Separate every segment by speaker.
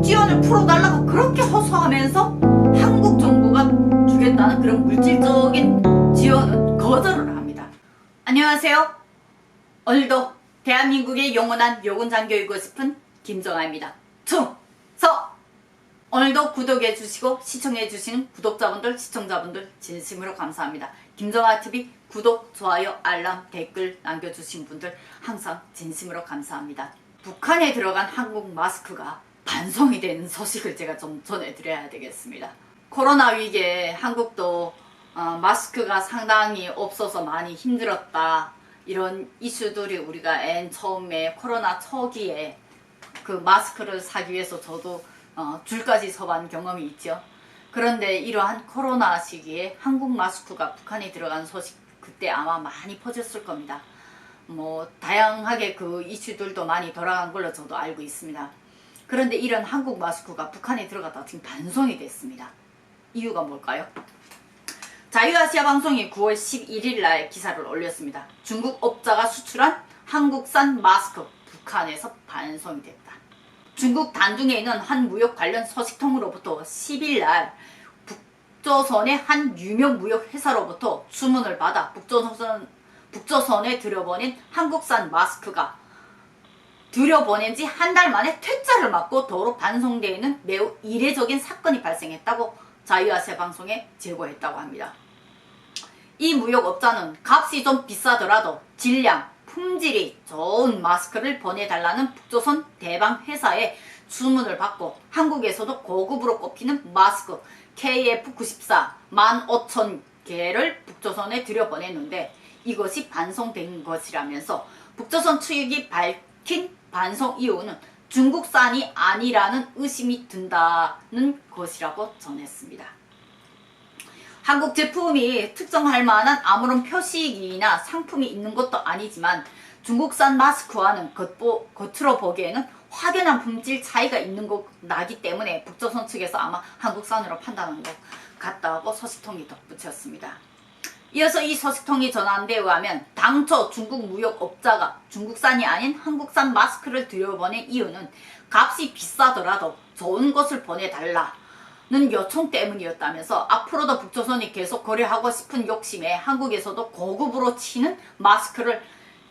Speaker 1: 한국 지원을 풀어달라고 그렇게 호소하면서 한국 정부가 주겠다는 그런 물질적인 지원은 거절을 합니다. 안녕하세요. 오늘도 대한민국의 영원한 요군장 교육을 싶은 김정아입니다. 충성! 오늘도 구독해주시고 시청해주시는 구독자분들, 시청자분들 진심으로 감사합니다. 김정아TV 구독, 좋아요, 알람, 댓글 남겨주신 분들 항상 진심으로 감사합니다. 북한에 들어간 한국 마스크가 반송이 되는 소식을 제가 좀 전해드려야 되겠습니다. 코로나 위기에 한국도 마스크가 상당히 없어서 많이 힘들었다, 이런 이슈들이 우리가 처음에 코로나 초기에 그 마스크를 사기 위해서 저도 줄까지 서본 경험이 있죠. 그런데 이러한 코로나 시기에 한국 마스크가 북한에 들어간 소식 그때 아마 많이 퍼졌을 겁니다. 뭐 다양하게 그 이슈들도 많이 돌아간 걸로 저도 알고 있습니다. 그런데 이런 한국 마스크가 북한에 들어갔다가 지금 반송이 됐습니다. 이유가 뭘까요? 자유아시아 방송이 9월 11일 날 기사를 올렸습니다. 중국 업자가 수출한 한국산 마스크 북한에서 반송이 됐다. 중국 단둥에 있는 한 무역 관련 소식통으로부터 10일 날 북조선의 한 유명 무역 회사로부터 주문을 받아 북조선에 들여보낸 한국산 마스크가 들여보낸 지 한 달 만에 퇴짜를 맞고 도로 반송되어 있는 매우 이례적인 사건이 발생했다고 자유아시아 방송에 제보했다고 합니다. 이 무역업자는 값이 좀 비싸더라도 질량, 품질이 좋은 마스크를 보내달라는 북조선 대방 회사에 주문을 받고 한국에서도 고급으로 꼽히는 마스크 KF94 15,000개를 북조선에 들여보냈는데 이것이 반송된 것이라면서 북조선 측이 밝힌 반송 이유는 중국산이 아니라는 의심이 든다는 것이라고 전했습니다. 한국 제품이 특정할 만한 아무런 표식이나 상품이 있는 것도 아니지만 중국산 마스크와는 겉으로 보기에는 확연한 품질 차이가 있는 것 나기 때문에 북조선 측에서 아마 한국산으로 판단한 것 같다고 소식통이 덧붙였습니다. 이어서 이 소식통이 전한 데 의하면 당초 중국 무역업자가 중국산이 아닌 한국산 마스크를 들여보낸 이유는 값이 비싸더라도 좋은 것을 보내달라는 요청 때문이었다면서 앞으로도 북조선이 계속 거래하고 싶은 욕심에 한국에서도 고급으로 치는 마스크를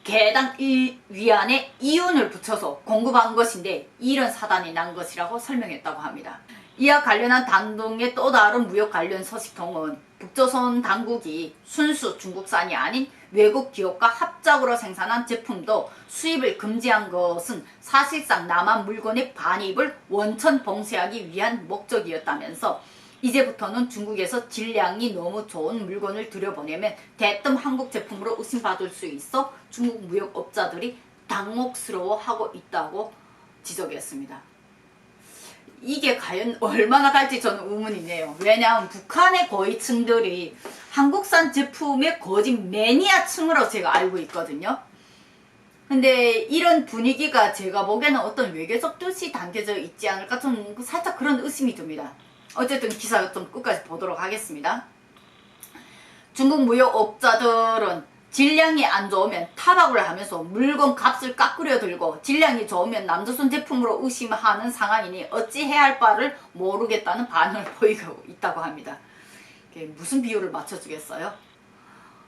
Speaker 1: 개당 1위안의 이윤을 붙여서 공급한 것인데 이런 사단이 난 것이라고 설명했다고 합니다. 이와 관련한 단둥의 또 다른 무역 관련 소식통은 북조선 당국이 순수 중국산이 아닌 외국 기업과 합작으로 생산한 제품도 수입을 금지한 것은 사실상 남한 물건의 반입을 원천 봉쇄하기 위한 목적이었다면서 이제부터는 중국에서 질량이 너무 좋은 물건을 들여보내면 대뜸 한국 제품으로 의심받을 수 있어 중국 무역업자들이 당혹스러워하고 있다고 지적했습니다. 이게 과연 얼마나 갈지 저는 의문이네요. 왜냐하면 북한의 고위층들이 한국산 제품의 거짓 매니아층으로 제가 알고 있거든요. 근데 이런 분위기가 제가 보기에는 어떤 외교적 뜻이 담겨져 있지 않을까, 좀 살짝 그런 의심이 듭니다. 어쨌든 기사 좀 끝까지 보도록 하겠습니다. 중국 무역업자들은 질량이 안 좋으면 타박을 하면서 물건 값을 깎으려 들고 질량이 좋으면 남조선 제품으로 의심하는 상황이니 어찌해야 할 바를 모르겠다는 반응을 보이고 있다고 합니다. 무슨 비유를 맞춰주겠어요?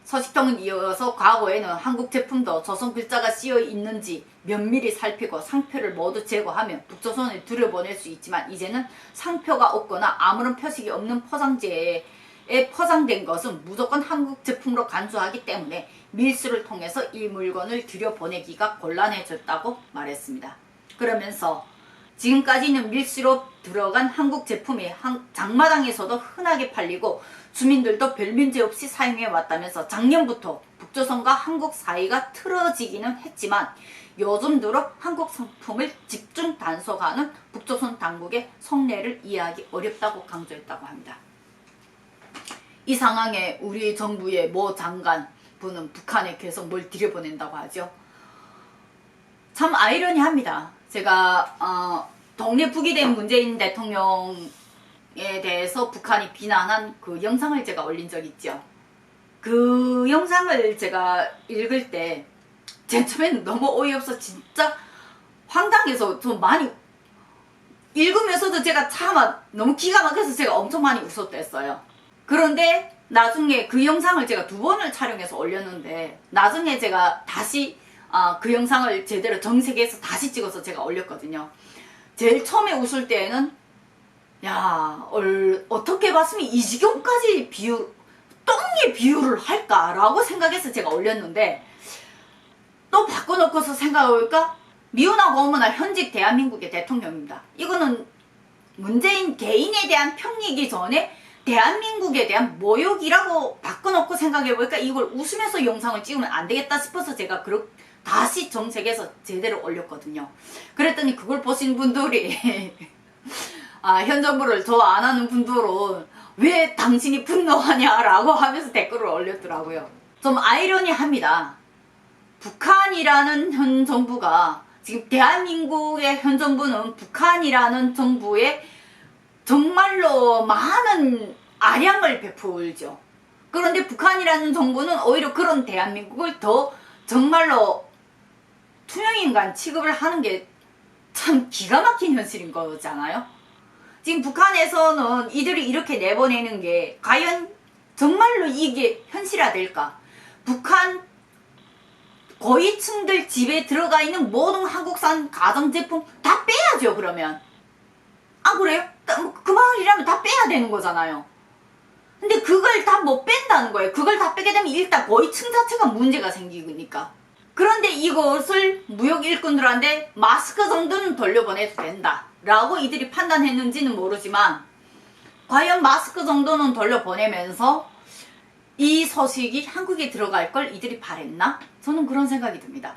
Speaker 1: 소식통은 이어서 과거에는 한국 제품도 조선 글자가 쓰여 있는지 면밀히 살피고 상표를 모두 제거하면 북조선에 들여보낼 수 있지만 이제는 상표가 없거나 아무런 표식이 없는 포장지에 포장된 것은 무조건 한국 제품으로 간주하기 때문에 밀수를 통해서 이 물건을 들여보내기가 곤란해졌다고 말했습니다. 그러면서 지금까지는 밀수로 들어간 한국 제품이 장마당에서도 흔하게 팔리고 주민들도 별 문제 없이 사용해 왔다면서 작년부터 북조선과 한국 사이가 틀어지기는 했지만 요즘 들어 한국 상품을 집중 단속하는 북조선 당국의 속내를 이해하기 어렵다고 강조했다고 합니다. 이 상황에 우리 정부의 모 장관 분은 북한에 계속 뭘 들여보낸다고 하죠. 참 아이러니합니다. 제가 동네 북이 된 문재인 대통령에 대해서 북한이 비난한 그 영상을 제가 올린 적 있죠. 그 영상을 제가 읽을 때 제일 처음에는 너무 어이없어 진짜 황당해서 좀 많이 읽으면서도 제가 참 너무 기가 막혀서 제가 엄청 많이 웃었댔어요. 그런데 나중에 그 영상을 제가 2번을 촬영해서 올렸는데 나중에 제가 다시 그 영상을 제대로 정색해서 다시 찍어서 제가 올렸거든요. 제일 처음에 웃을 때에는 야 어떻게 봤으면 이 지경까지 똥에 비유를 할까라고 생각해서 제가 올렸는데 또 바꿔놓고서 생각해보니까 미혼하고 어머나 현직 대한민국의 대통령입니다. 이거는 문재인 개인에 대한 평이기 전에 대한민국에 대한 모욕이라고 바꿔놓고 생각해보니까 이걸 웃으면서 영상을 찍으면 안 되겠다 싶어서 제가 다시 정색해서 제대로 올렸거든요. 그랬더니 그걸 보신 분들이 현 정부를 저 안 하는 분들은 왜 당신이 분노하냐라고 하면서 댓글을 올렸더라고요. 좀 아이러니합니다. 북한이라는 현 정부가 지금 대한민국의 현 정부는 북한이라는 정부에 정말로 많은 아량을 베풀죠. 그런데 북한이라는 정부는 오히려 그런 대한민국을 더 정말로 투명인간 취급을 하는 게 참 기가 막힌 현실인 거잖아요. 지금 북한에서는 이들이 이렇게 내보내는 게 과연 정말로 이게 현실화될까? 북한 고위층들 집에 들어가 있는 모든 한국산 가전제품 다 빼야죠, 그러면. 그래요? 그 말이라면 다 빼야 되는 거잖아요. 근데 그걸 다 못 뺀다는 거예요. 그걸 다 빼게 되면 일단 고위층 자체가 문제가 생기니까. 그런데 이것을 무역 일꾼들한테 마스크 정도는 돌려보내도 된다 라고 이들이 판단했는지는 모르지만 과연 마스크 정도는 돌려보내면서 이 소식이 한국에 들어갈 걸 이들이 바랬나? 저는 그런 생각이 듭니다.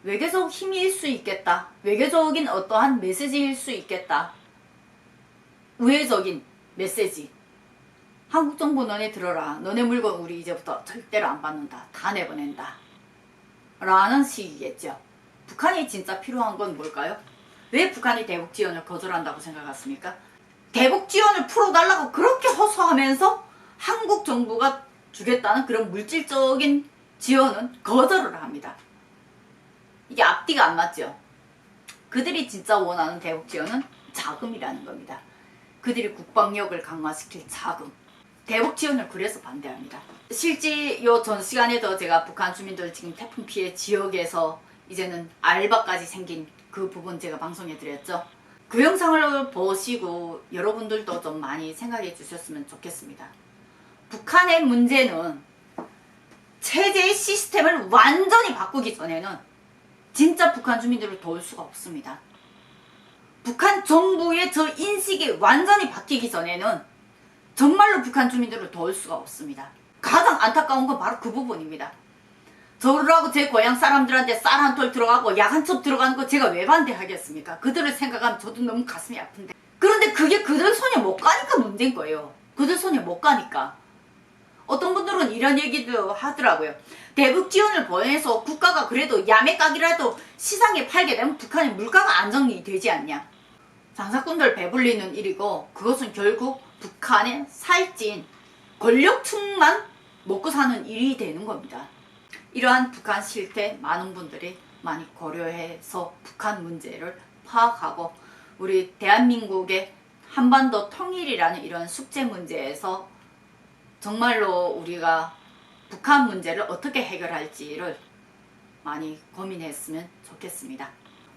Speaker 1: 외교적 힘일 수 있겠다. 외교적인 어떠한 메시지일 수 있겠다. 우회적인 메시지. 한국 정부 너네 들어라. 너네 물건 우리 이제부터 절대로 안 받는다. 다 내보낸다. 라는 식이겠죠. 북한이 진짜 필요한 건 뭘까요? 왜 북한이 대북 지원을 거절한다고 생각하십니까? 대북 지원을 풀어달라고 그렇게 호소하면서 한국 정부가 주겠다는 그런 물질적인 지원은 거절을 합니다. 이게 앞뒤가 안 맞죠. 그들이 진짜 원하는 대북 지원은 자금이라는 겁니다. 그들이 국방력을 강화시킬 자금. 대북 지원을 그래서 반대합니다. 실제 요 전 시간에도 제가 북한 주민들 지금 태풍 피해 지역에서 이제는 알바까지 생긴 그 부분 제가 방송해 드렸죠. 그 영상을 보시고 여러분들도 좀 많이 생각해 주셨으면 좋겠습니다. 북한의 문제는 체제의 시스템을 완전히 바꾸기 전에는 진짜 북한 주민들을 도울 수가 없습니다. 북한 정부의 저 인식이 완전히 바뀌기 전에는 정말로 북한 주민들을 도울 수가 없습니다. 가장 안타까운 건 바로 그 부분입니다. 저라고 제 고향 사람들한테 쌀 한 톨 들어가고 약 한 첩 들어가는 거 제가 왜 반대하겠습니까? 그들을 생각하면 저도 너무 가슴이 아픈데. 그런데 그게 그들 손에 못 가니까 문제인 거예요. 그들 손에 못 가니까. 어떤 분들은 이런 얘기도 하더라고요. 대북 지원을 보내서 국가가 그래도 야매가기라도 시장에 팔게 되면 북한의 물가가 안정이 되지 않냐. 장사꾼들 배불리는 일이고 그것은 결국 북한의 살찐 권력층만 먹고 사는 일이 되는 겁니다. 이러한 북한 실태 많은 분들이 많이 고려해서 북한 문제를 파악하고 우리 대한민국의 한반도 통일이라는 이런 숙제 문제에서 정말로 우리가 북한 문제를 어떻게 해결할지를 많이 고민했으면 좋겠습니다.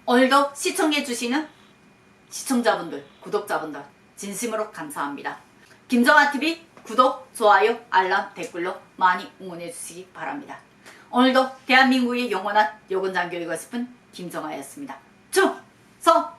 Speaker 1: 오늘도 시청해주시는 시청자분들, 구독자분들 진심으로 감사합니다. 김정아TV 구독, 좋아요, 알람, 댓글로 많이 응원해주시기 바랍니다. 오늘도 대한민국의 영원한 여군장교이고 싶은 김정아였습니다. 충성!